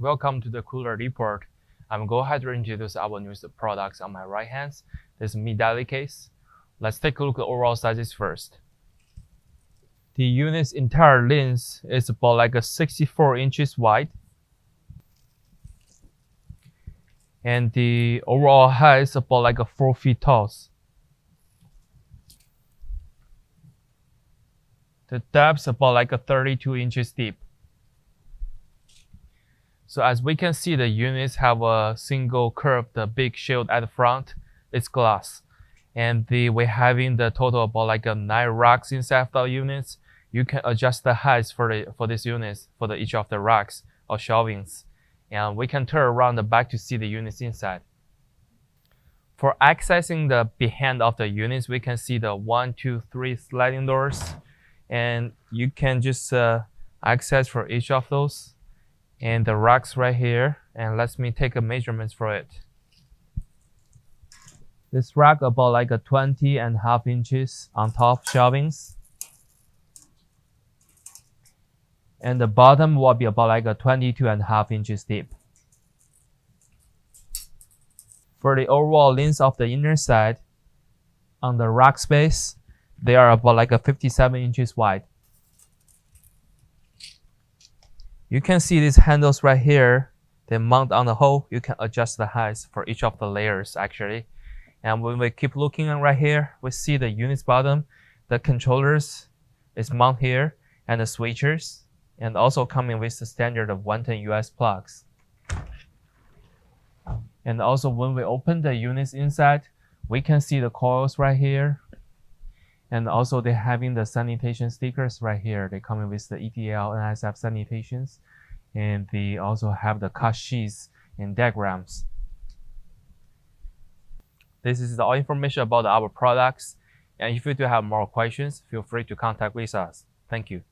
Welcome to the cooler report. I'm going ahead to introduce our newest products on my right hand. This is Mi deli case. Let's take a look at the overall sizes first. The unit's entire length is about like a 64 inches wide. And the overall height is about like a 4 feet tall. The depth is about like a 32 inches deep. So as we can see, the units have a single curved big shield at the front. It's glass. And we're having the total about like a 9 racks inside of the units. You can adjust the heights for these units, for each of the racks or shelvings. And we can turn around the back to see the units inside. For accessing the behind of the units, we can see the 1, 2, 3 sliding doors. And you can just access for each of those. And the racks right here, and let me take a measurements for it. This rack about like a 20.5 inches on top shelvings. And the bottom will be about like a 22.5 inches deep. For the overall length of the inner side, on the rack space, they are about like a 57 inches wide. You can see these handles right here. They mount on the hole. You can adjust the heights for each of the layers actually. And when we keep looking right here, we see the unit's bottom. The controllers is mounted here, and the switchers, and also coming with the standard of 110 US plugs. And also when we open the units inside, we can see the coils right here. And also they're having the sanitation stickers right here. They come with the ETL and NSF sanitations. And they also have the cut sheets and diagrams. This is all information about our products. And if you do have more questions, feel free to contact with us. Thank you.